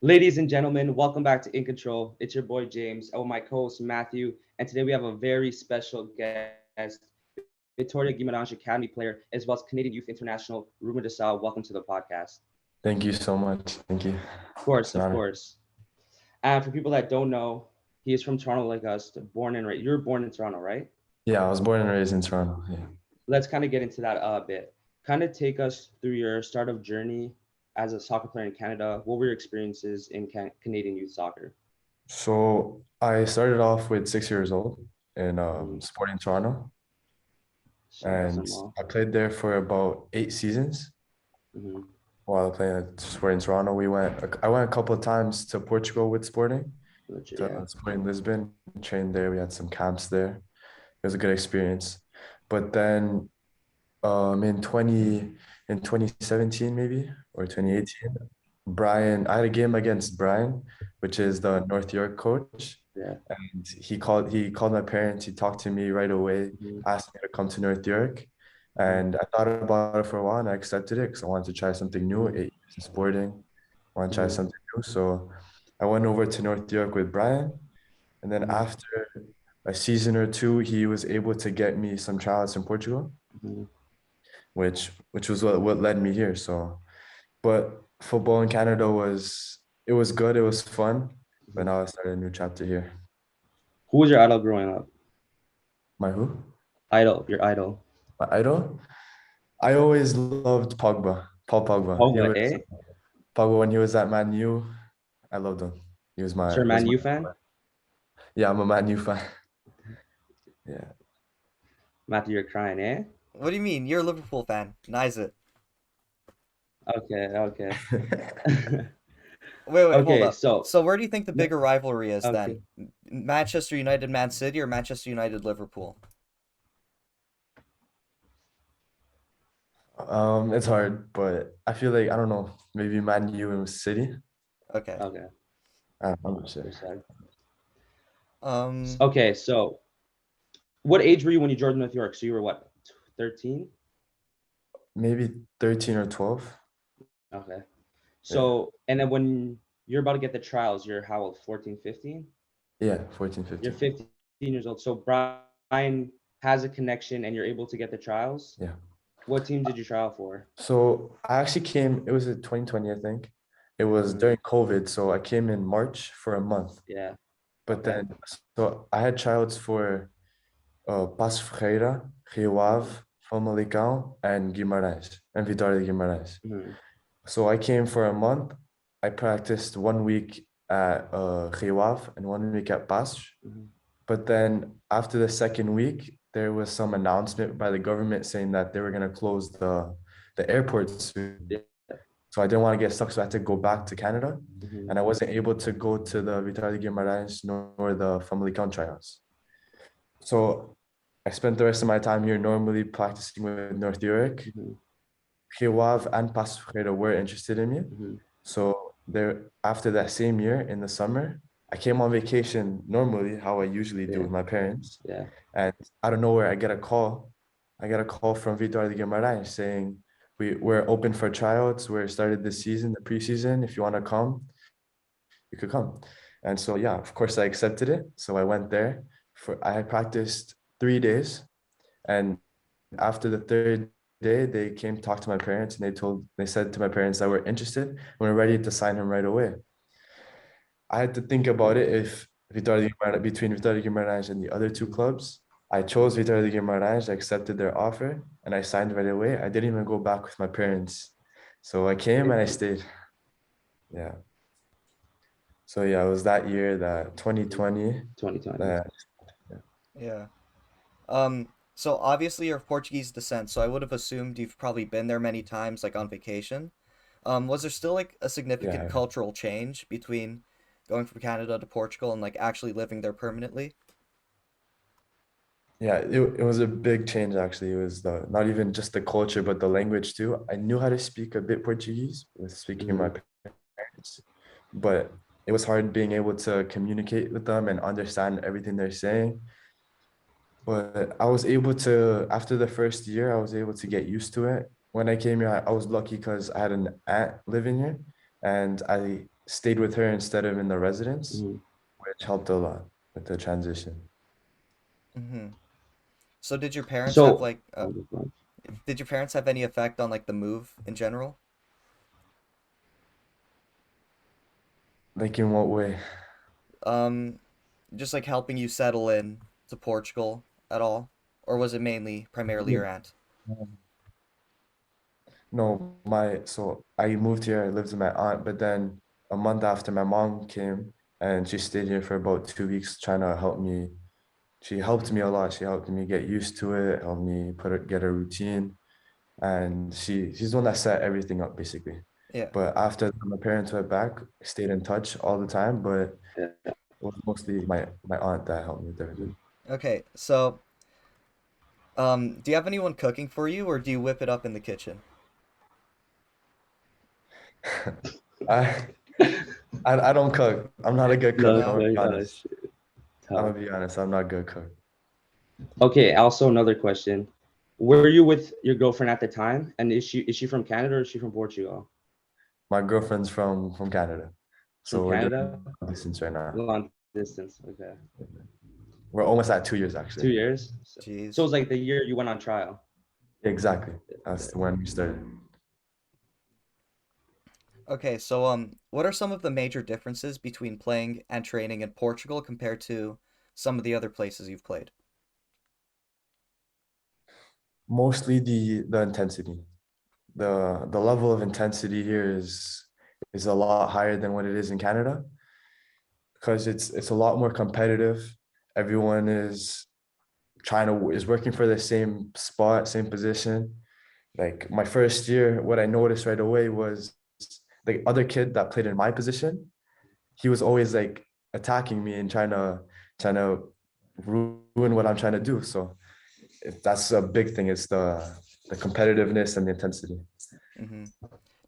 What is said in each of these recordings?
Ladies and gentlemen, welcome back to In Control. It's your boy James, my co-host Matthew, and today we have a very special guest, Vitoria SC Academy player, as well as Canadian Youth International, Ruben de Sa. Welcome to the podcast. Thank you so much. Thank you. Of course, It's an of honor. course. And for people that don't know, he is from Toronto like us, born and raised. You were born in Toronto, right? Yeah, I was born and raised in Toronto. Yeah. Let's kind of get into that a bit. Kind of take us through your startup journey as a soccer player in Canada. What were your experiences in Canadian youth soccer? So I started off with 6 years old in Mhm. Sporting Toronto, Shout out and some more. I played there for about 8 seasons. Mhm. While playing at Sporting Toronto, I went a couple of times to Portugal with Sporting, Legit, to yeah. Sporting Lisbon, trained there. We had some camps there. It was a good experience. But then in 2017 maybe or Mhm. 2018, I had a game against Brian, which is the North York coach. Yeah. And he called my parents, he talked to me right away, Mhm. asked me to come to North York. Mhm. And I thought about it for a while and I accepted it because I wanted to try something new, Mhm. 8 years in sporting. I want to try Mhm. something new. So I went over to North York with Brian. And then Mhm. after a season or two, he was able to get me some tryouts in Portugal, Mhm. which was what led me here. So, but football in Canada was good, it was fun, but Mhm. now I started a new chapter here. Who was your idol growing up? My who? Idol, your idol. My idol? I always loved Pogba, Paul Pogba. Pogba, eh? Pogba when he was at Man U. I loved him. So you're a He was Man my U fan? yeah. I'm a Man U fan. Yeah. Matthew, you're crying, eh? What do you mean? You're a Liverpool fan. Nice it. Okay, okay. Wait, hold Okay, up. so So where do you think the bigger rivalry is okay. then? Manchester United Man City or Manchester United Liverpool? It's hard, but I feel like I don't know, maybe Man U and City. Okay. Okay. I'm not sure. Respect. Um Okay, so what age were you when you joined North York? So you were what, 13? Maybe 13 or 12. Okay. Yeah. So, and then when you're about to get the trials, you're how old? 14, 15? Yeah, 14, You're 15. 15 years old. So Brian has a connection and you're able to get the trials. Yeah. What team did you trial for? So I actually came, it was in 2020, I think. It was Mhm. during COVID, so I came in March for a month. Yeah. But Okay. then, so I had tryouts for Passo Ferreira, Rio Ave, Famalicão, and Guimarães, and Vitória de Guimarães. Mhm. So I came for a month. I practiced 1 week at Rio Ave and 1 week at Passo. Mhm. But then after the second week, there was some announcement by the government saying that they were going to close the airport soon. Yeah. So I didn't want to get stuck, so I had to go back to Canada. Mhm. And I wasn't able to go to the Vitória de Guimarães nor the Famalicão tryouts. So I spent the rest of my time here normally practicing with North York. Mhm. Rio Ave and Passo Ferreira were interested in me. Mhm. So there, after that same year in the summer, I came on vacation normally, how I usually do Yeah. with my parents. Yeah. And out of nowhere, I get a call. I get a call from Vitor de Guimarães saying, we're open for tryouts. We're started this season, the preseason. If you want to come, you could come. And so, yeah, of course, I accepted it. So I went there I had practiced 3 days. And after the third day, they came to talk to my parents and they said to my parents that we're interested and we're ready to sign him right away. I had to think about it Mhm. if between Vitória de Guimarães and the other two clubs. I chose Vitória de Guimarães, I accepted their offer, and I signed right away. I didn't even go back with my parents. So I came and I stayed. Yeah. So yeah, it was that year, that 2020, 2020. that yeah. yeah. So obviously you're of Portuguese descent, so I would have assumed you've probably been there many times like on vacation. Was there still like a significant Yeah. cultural change between going from Canada to Portugal and like actually living there permanently? Yeah, it was a big change actually. It was not even just the culture, but the language too. I knew how to speak a bit Portuguese with speaking with Mhm. my parents, but it was hard being able to communicate with them and understand everything they're saying. But I was able to, after the first year, I was able to get used to it. When I came here, I was lucky because I had an aunt living here, and stayed with her instead of in the residence, Mhm. which helped a lot with the transition. Mm-hmm. So did your parents have So, like did your parents have any effect on like the move in general? Like in what way? Um, just like helping you settle in to Portugal at all? Or was it mainly primarily your aunt? No, so I moved here, I lived with my aunt, but then a month after my mom came and she stayed here for about 2 weeks trying to help me. She helped me a lot. She helped me get used to it, helped me get a routine. And she's the one that set everything up basically. Yeah. But after my parents went back, I stayed in touch all the time, but yeah. it was mostly my aunt that helped me with everything. Okay, so do you have anyone cooking for you or do you whip it up in the kitchen? I, I don't cook. I'm not a good cook. No, I'm gonna No? be no, honest. shit. I'm Tough. gonna be honest. I'm not a good cook. Okay, also another question. Were you with your girlfriend at the time? And is she from Canada or is she from Portugal? My girlfriend's from Canada, From so we're Canada? doing distance right now. Long distance. Okay. We're almost at 2 years actually. 2 years? So it Jeez. was like the year you went on trial. Exactly. That's Okay. when we started. Okay, so what are some of the major differences between playing and training in Portugal compared to some of the other places you've played? Mostly the intensity. The level of intensity here is a lot higher than what it is in Canada because it's a lot more competitive. Everyone is working for the same spot, same position. Like my first year, what I noticed right away was the other kid that played in my position, he was always like attacking me and trying to ruin what I'm trying to do. So that's a big thing. It's the competitiveness and the intensity. Mm-hmm.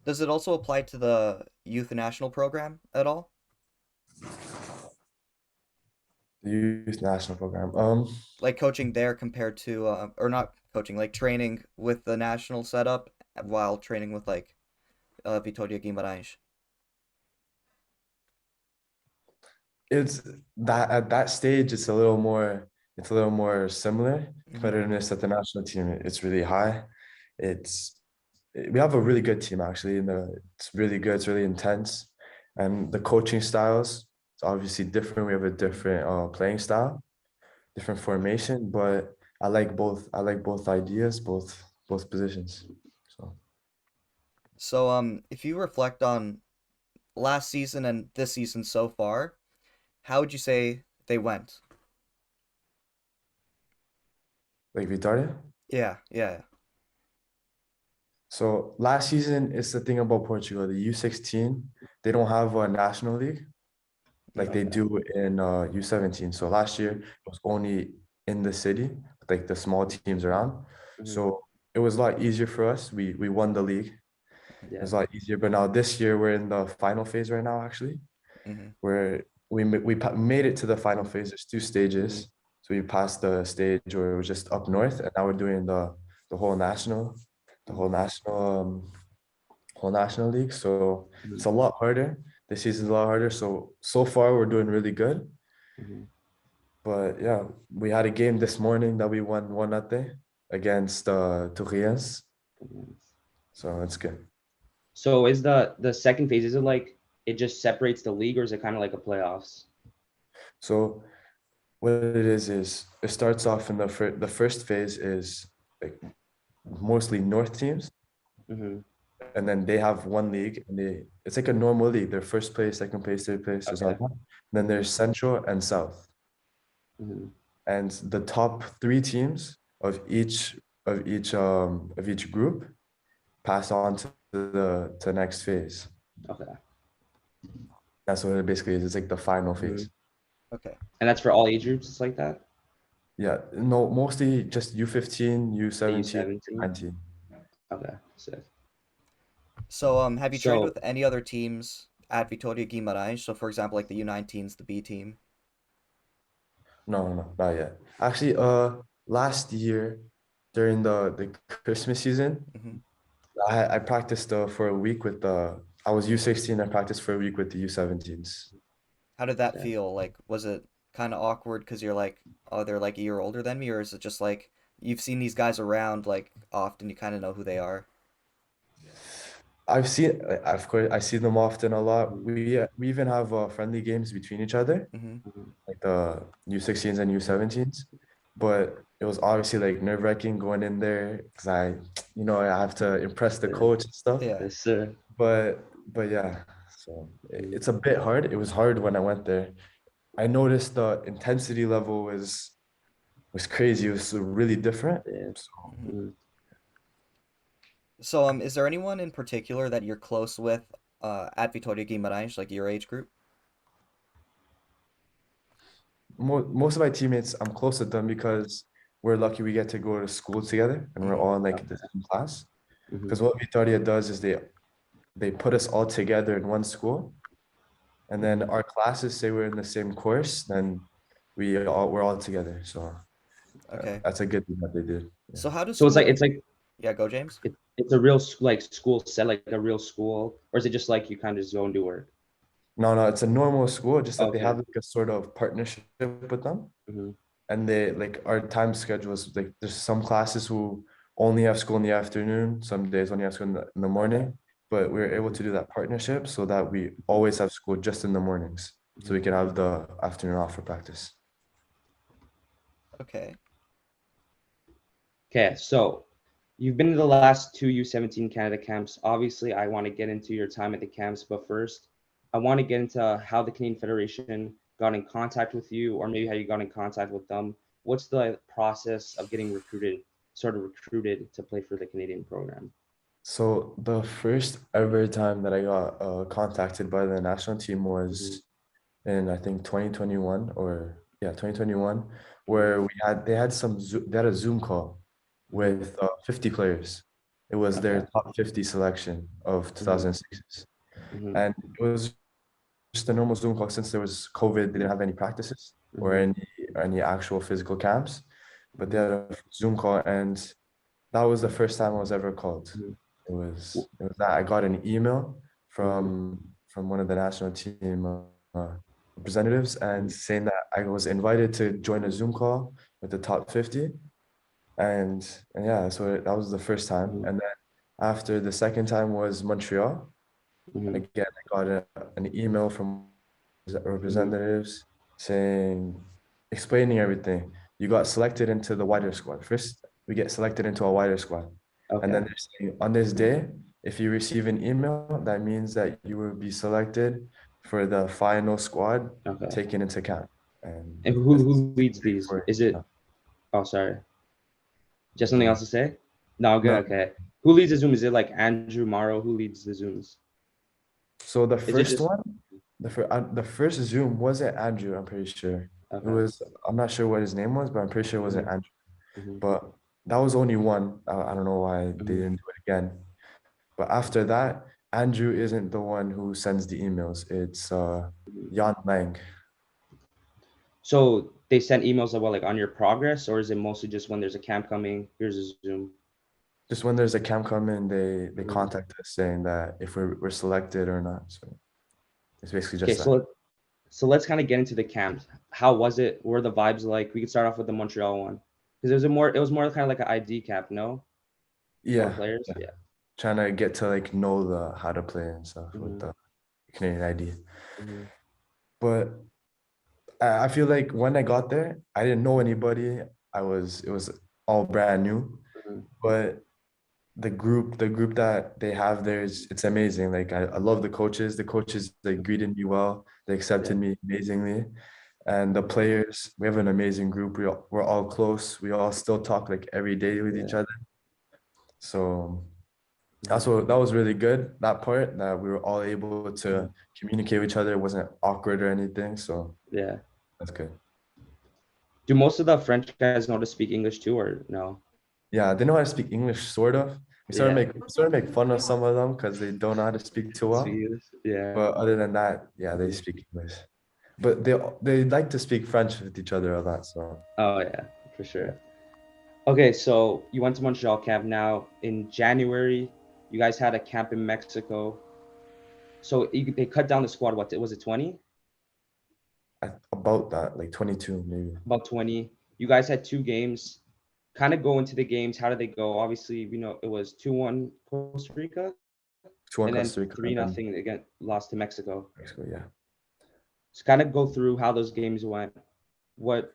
Does it also apply to the youth national program at all? The youth national program. Like coaching there compared to, or not coaching, like training with the national setup while training with like Vitoria Guimarães. it's that at that stage it's a little more similar. Mm-hmm. Competitiveness at the national team, it's really high. It's we have a really good team actually, and it's really good, it's really intense. And the coaching styles, it's obviously different. We have a different playing style, different formation, but I like both ideas, both positions. So So, if you reflect on last season and this season so far, how would you say they went? like Vitoria. Yeah, yeah. So last season is the thing about Portugal. The U16, they don't have a national league like Mm-hmm. they Okay. do in U17. So last year it was only in the city, like the small teams around. Mhm. So it was a lot easier for us. We won the league. It Yeah. was a lot easier. But now this year we're in the final phase right now, actually, Mm-hmm. where made it to the final phase. There's two Mhm. stages. So we passed the stage where it was just up north, and now we're doing the whole national, the Mhm. whole national league. So it's Mhm. a lot harder. This season's a lot harder. So far we're doing really good. Mhm. But yeah, we had a game this morning that we won 1-0 against Torres. Mhm. So it's good. So is the second phase, is it like it just separates the league or is it kind of like a playoffs? So what it is it starts off in the first phase is like mostly north teams, Hmm. and then they have one league, and it's like a normal league. They're first place, second place, third place. There's all Okay. that. Then there's central and south, Hmm. and the top three teams of each group pass on to the next phase. Okay. That's what it basically is. It's like the final Hmm. phase. Okay. And that's for all age groups, it's like that? Yeah, no, mostly just U15, The U17, U17? 19. Mm-hmm. Okay. Sick. So, have you trained So with any other teams at Vitoria Guimarães? So, for example, like the U19s, the B team. No, not yet. Actually, last year during the Christmas season, Mm-hmm. I practiced for a week with I was U16. I practiced for a week with the U17s. How did that Yeah. feel? Like, was it kind of awkward because you're like, oh, they're like a year older than me, or is it just like you've seen these guys around like often, you kind of know who they are? I've seen, of course, I see them often a lot. Mhm. We even have friendly games between each other, Mm-hmm. Mhm. like the U16s and U17s. But it was obviously like nerve-wracking going in there because I have to impress the Yeah. coach and stuff. Yeah. Yes, sir. But yeah, so Mhm. it's a bit hard. It was hard when I went there. I noticed the intensity level was crazy. It was really different. Yeah. So Mm-hmm. Mhm. So, is there anyone in particular that you're close with at Vitoria Guimarães, like your age group? most of my teammates, I'm close with them because we're lucky we get to go to school together and we're Mm-hmm. all in like the same class. Mhm. Because what Vitoria does is they put us all together in one school, and then Mhm. our classes say we're in the same course, then we're all together. So Okay. that's a good thing that they did. Yeah. So how does So school? it's like Yeah, go James. it's a real like school set, like a real school, or is it just like you kind of just go and do work? No, it's a normal school, just that they Okay. have like a sort of partnership with them. Hmm. And they like our time schedules, like there's some classes who only have school in the afternoon, some days only have school in the Okay. morning, but we're able to do that partnership so that we always have school just in the mornings, so we Hmm. can have the afternoon off for practice. Okay. Okay. So you've been to the last two U17 Canada camps. Obviously, I want to get into your time at the camps, but first, I want to get into how the Canadian Federation got in contact with you, or maybe how you got in contact with them. What's the process of getting recruited to play for the Canadian program? So the first ever time that I got contacted by the national team Hmm. was in I think 2021 or yeah 2021, Hmm. where they had a Zoom call Hmm. with 50 players. It was their Okay. top 50 selection of Hmm. 2006, Hmm. and it was just a normal Zoom call since there was COVID. They didn't have any practices or Hmm. any actual physical camps, but they Hmm. had a Zoom call, and that was the first time I was ever called. Hmm. It was that I got an email Hmm. from one of the national team representatives and saying that I was invited to join a Zoom call with the top 50, and yeah, so that was the first time, Hmm. and then after the second time was Montreal. Hmm. Again, I got an email from Hmm. representatives saying, explaining everything. You got selected into the wider squad. First, we get selected into a wider squad. And then Okay. they're saying, on this day, if you receive an email, that means that you will be selected for the final squad Okay. taken into camp. And And this is who leads these? for Is it? yeah. Oh, sorry. Just something No, else to say? No, good. no. Okay. Who leads the Zoom? Is it like Andrew Morrow? Who leads the Zooms? So the Is it first just one, the first Zoom wasn't Andrew, I'm pretty sure. It okay? was, I'm not sure what his name was, but I'm pretty sure it wasn't Hmm. Andrew. Hmm. But that was only one. I don't know why they Hmm. didn't do it again. But after that, Andrew isn't the one who sends the emails. It's Jan Lang. So they send emails about like on your progress, or is it mostly just when there's a camp coming? Here's a Zoom. Just when there's a camp coming, they Mhm. contact us saying that if we're selected or not. So it's basically Okay, just that. so let's kind of get into the camps. How was it? What were the vibes like? We could start off with the Montreal one because it was more kind of like an ID camp, no, for Yeah, players. yeah. Yeah. Trying to get to like know the how to play and stuff with Hmm. the Canadian ID. Hmm. But I feel like when I got there, I didn't know anybody. It was all brand new. Hmm. But the group that they have there is it's amazing. Like I love the coaches. The coaches they greeted me well. They Yeah. accepted me amazingly. And the players, we have an amazing group. We're all close. We all still talk like every day with each Yeah. other. So Hmm. that was really good. That part that we were all able to communicate with each other. It wasn't awkward or anything. So Yeah. that's good. Do most of the French guys know how to speak English too, or no? Yeah, they know how to speak English, sort of. Yeah. We sort of make fun of some of them because they don't know how to speak too Speak well. English. Yeah. But other than that, yeah, they speak English. But they like to speak French with each other a lot. So Oh yeah, for yeah. sure. Okay, so you went to Montreal camp now in January. You guys had a camp in Mexico. So they cut down the squad. What was it, 20? About that, like 22 maybe. About 20. You guys had 2 games. Kind of go into the games. How did they go? Obviously, it was 2-1 Costa Rica, 2-1 and then Costa Rica, 3-0 again, lost to Mexico. Mexico, yeah. Just kind of go through how those games went. What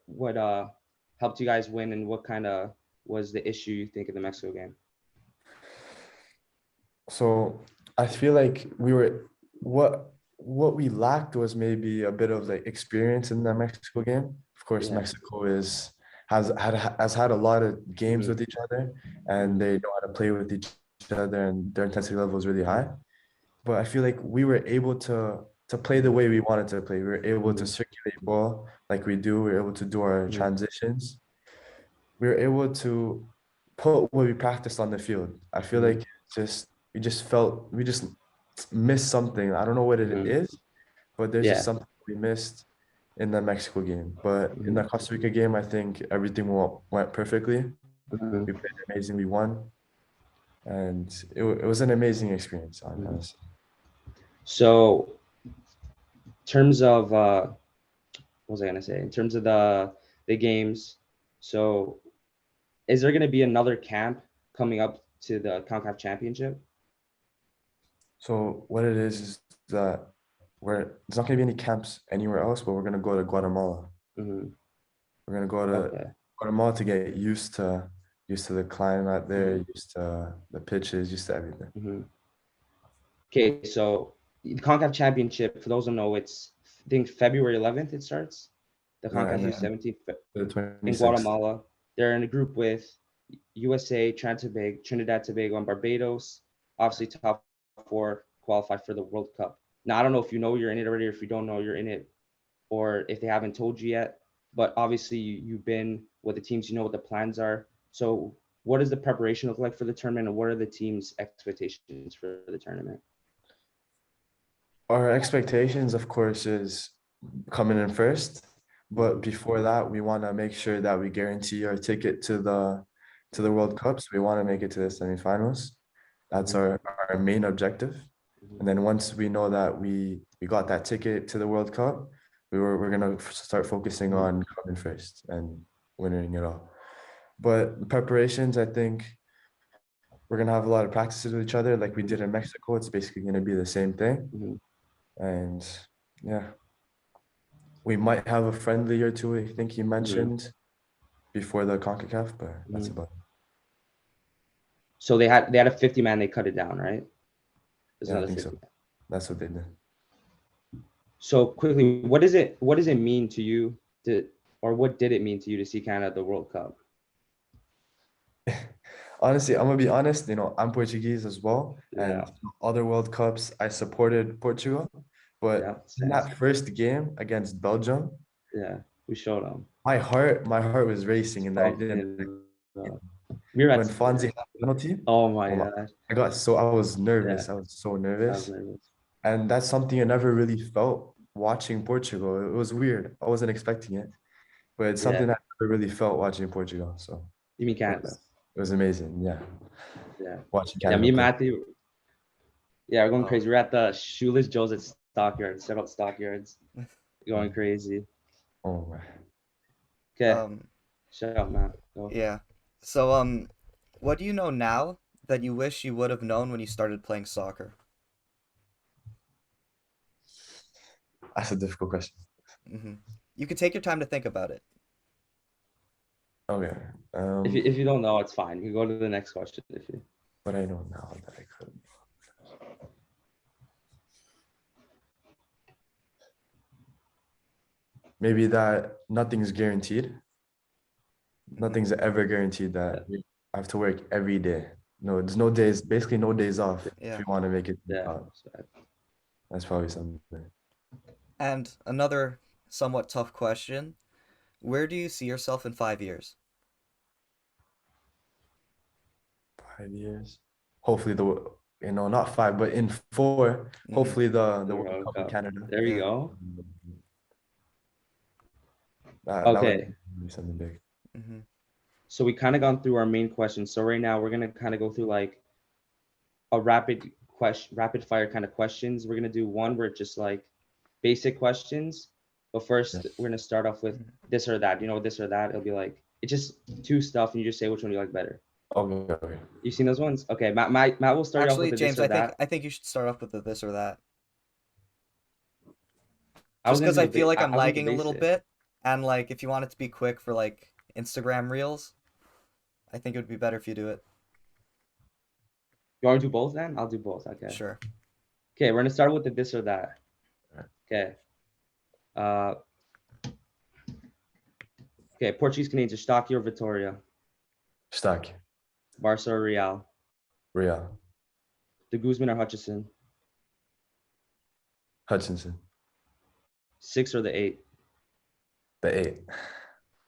helped you guys win, and what kind of was the issue you think in the Mexico game? So I feel like what we lacked was maybe a bit of like experience in the Mexico game. Of course, Yeah. Mexico has had a lot of games Mhm. with each other, and they know how to play with each other, and their intensity level is really high. But I feel like we were able to play the way we wanted to play. We were able to Mhm. circulate ball like we do. We were able to do our Mhm. transitions. We were able to put what we practiced on the field. I feel Mhm. like we just missed something. I don't know what it Mhm. is, but there's just Yeah. something we missed in the Mexico game. But in the Mhm. Costa Rica game, I think everything went perfectly. Mhm. We played amazing. We won, and it was an amazing experience, honestly. So, in terms of what was I gonna say? In terms of the games, so is there gonna be another camp coming up to the Concacaf Championship? So what it is that there's not gonna be any camps anywhere else, but we're gonna go to Guatemala. Mm-hmm. We're gonna go to Okay. Guatemala to get used to the climate there, Mhm. used to the pitches, used to everything. Mm-hmm. Okay, so the Concacaf Championship, for those who know, it's I think February 11th it starts. The Yeah, Concacaf and then U17 the in 26th. Guatemala. They're in a group with USA, Trinidad Tobago, and Barbados. Obviously, top 4 qualify for the World Cup. Now, I don't know if you know you're in it already, or if you don't know you're in it, or if they haven't told you yet. But obviously, you've been with the teams, you know what the plans are. So, what does the preparation look like for the tournament, and what are the team's expectations for the tournament? Our expectations, of course, is coming in first. But before that, we want to make sure that we guarantee our ticket to the World Cups. We want to make it to the semifinals. That's our main objective. And then once we know that we got that ticket to the World Cup, we're gonna start focusing on coming first and winning it all. But preparations, I think we're gonna have a lot of practices with each other, like we did in Mexico. It's basically gonna be the same thing. Mm-hmm. And yeah, we might have a friendly or two, I think he mentioned before the CONCACAF, but that's Mm-hmm. about it. So they had a 50 man, they cut it down, right? There's Yeah, I another think 50 so. man. That's what they did. So quickly, what does it mean to you or what did it mean to you to see Canada at the World Cup? Honestly, I'm gonna be honest, I'm Portuguese as well. Yeah. And other World Cups, I supported Portugal. But Yeah. in Same. that first game against Belgium, Yeah. We showed them. my heart was racing in that. We were When at. Fonzie had the penalty, Oh my oh my, gosh. I was Yeah. nervous. I was so I was nervous. nervous. And that's something I never really felt watching Portugal. It was weird. I wasn't expecting it, but it's Yeah. something I never really felt watching Portugal. So You mean it Canada? it was amazing. Yeah. Yeah. Watching Yeah. Canada Me and play. Matthew. Yeah, we're going Oh, crazy. We're at the Shoeless Joe's at Stockyards. Shout out Stockyards. Going crazy. oh my. Okay. Um, Shout out, Matt. Go. yeah. So, what do you know now that you wish you would have known when you started playing soccer? That's a difficult question. hmm You could take your time to think about it. Okay. If you don't know, it's fine. You can go to the next question if you. But I know now that I could. Maybe that nothing's guaranteed. Nothing's ever guaranteed that Yeah. I have to work every day. No, there's no days, basically no days off if Yeah. you want to make it to the Yeah. top. That's probably something. And another somewhat tough question. Where do you see yourself in 5 years? 5 years. Hopefully not five, but in 4. Hopefully the World World Cup in Cup. Canada. There you Yeah. go. That would Okay. be something big. hmm So we kind of gone through our main questions. So right now we're gonna kind of go through like a rapid rapid fire kind of questions. We're gonna do one where it's just like basic questions. But first, Yes. we're gonna start off with this or that. You know, this or that. It'll be like it's just two stuff, and you just say which one you like better. Okay, okay. You seen those ones? Okay, Matt will start you off Actually, with the James, this or that. I think you should start off with the this or that. I was Just gonna because do I the feel like I I'm was gonna do lagging a little basic. bit, and like if you want it to be quick for like Instagram Reels, I think it would be better if you do it. You want to do both then? I'll do both. Okay. Sure. Okay, we're gonna start with the this or that. Alright. Okay. Okay, Portuguese Canadians, Eustáquio or Vitoria? Stack. Barca or Real? Real. De Guzman or Hutchison? Hutchinson. 6 or the 8? The 8.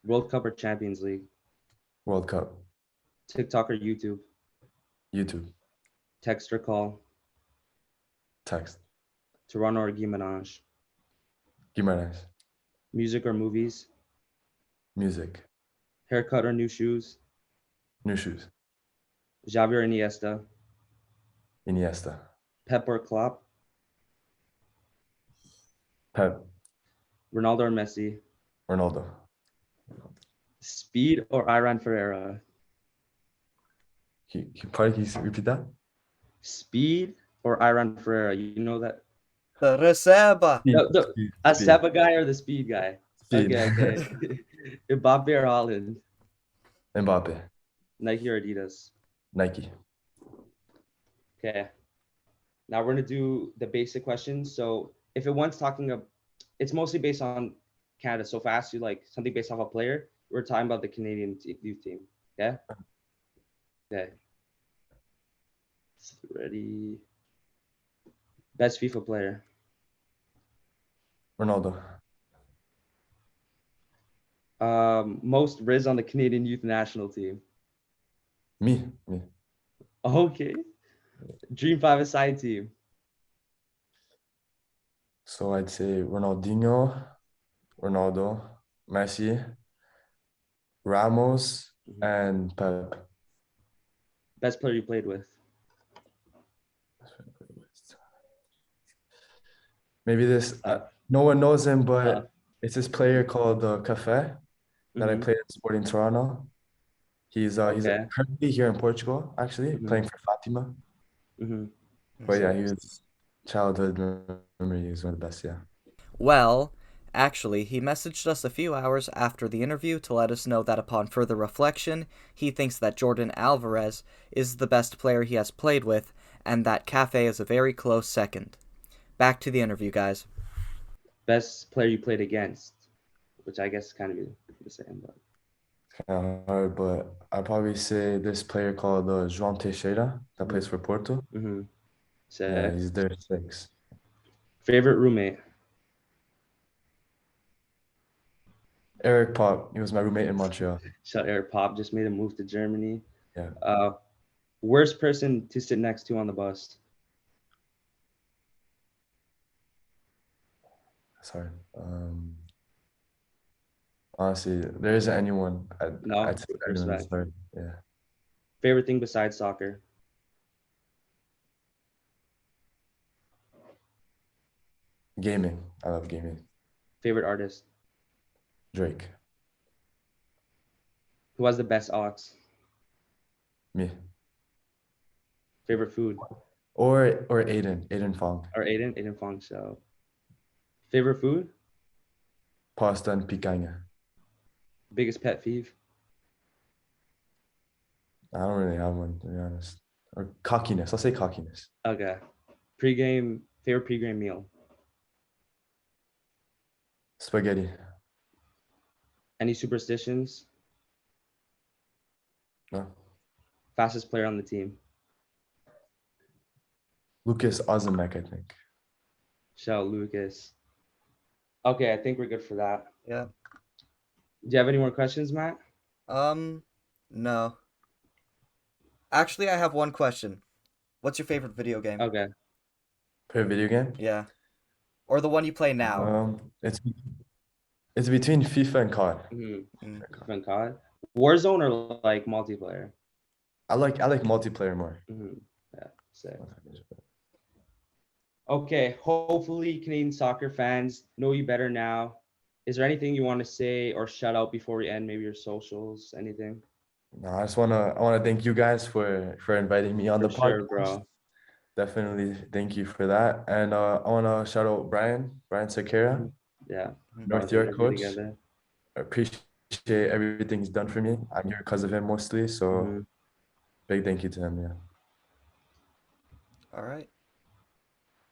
World Cup or Champions League? World Cup. TikTok or YouTube? YouTube. Text or call? Text. Toronto or Guimarães? Guimarães. Music or movies? Music. Haircut or new shoes? New shoes. Xavi or Iniesta? Iniesta. Pep or Klopp? Pep. Ronaldo or Messi? Ronaldo. Speed or Iran Ferreira? Can you repeat that? Speed or Iran Ferreira? You know that? The Reserva. Speed. The Speed. Aseba guy or the speed guy? Speed. Okay. Mbappe or Haaland? Mbappe. Nike or Adidas? Nike. Okay. Now we're gonna do the basic questions. So if it one's talking of, it's mostly based on Canada. So if I ask you like something based off a player, we're talking about the Canadian youth team. Okay. Okay. Ready. Best FIFA player. Ronaldo. Most Riz on the Canadian youth national team. Me. Okay. Dream 5-a-side team. So I'd say Ronaldinho, Ronaldo, Messi, Ramos, and Pep. Best player you played with. Maybe this, no one knows him, but Uh, it's this player called Cafe that I mhm. played at Sporting Toronto. He's Okay. currently here in Portugal, actually, Mhm. playing for Fatima. Mhm. But yeah, he was childhood memory. He was one of the best, yeah. Well, actually, he messaged us a few hours after the interview to let us know that upon further reflection, he thinks that Jordan Alvarez is the best player he has played with, and that Cafe is a very close second. Back to the interview, guys. Best player you played against, which I guess is kind of the same, but It's kind of hard, but I'd probably say this player called João Teixeira that plays for Porto. mm-hmm. So Yeah, he's their 6. favorite roommate. Eric Pop, he was my roommate in Montreal. Shout Eric Pop, just made a move to Germany. Yeah. Worst person to sit next to on the bus. Sorry. Honestly, there isn't anyone. I'd say everyone is respect. sorry. Yeah. Favorite thing besides soccer. Gaming. I love gaming. Favorite artist. Drake. Who has the best aux? Me. Favorite food. Or Aiden Fong. Or Aiden Fong Show. Favorite food. Pasta and picanha. Biggest pet peeve. I don't really have one, to be honest. Or cockiness. I'll say cockiness. Okay. Favorite pregame meal. Spaghetti. Any superstitions? No. Fastest player on the team. Lucas Ozimek, I think. Shout Lucas. Okay, I think we're good for that. Yeah. Do you have any more questions, Matt? No. Actually, I have one question. What's your favorite video game? Okay. Favorite video game? Yeah. Or the one you play now. It's between FIFA and COD. FIFA and COD. Warzone or like multiplayer? I like multiplayer more. Yeah. So Okay, hopefully Canadian soccer fans know you better now. Is there anything you want to say or shout out before we end? Maybe your socials, anything? No, I wanna thank you guys for inviting me on For the sure, podcast. bro. Definitely thank you for that. And I wanna shout out Brian Sakara, Yeah, North brought you York guys coach. together. I appreciate everything he's done for me. I'm here because of him mostly. So Mhm. big thank you to him. Yeah. All right.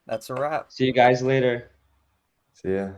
That's a wrap. See you guys later. See ya.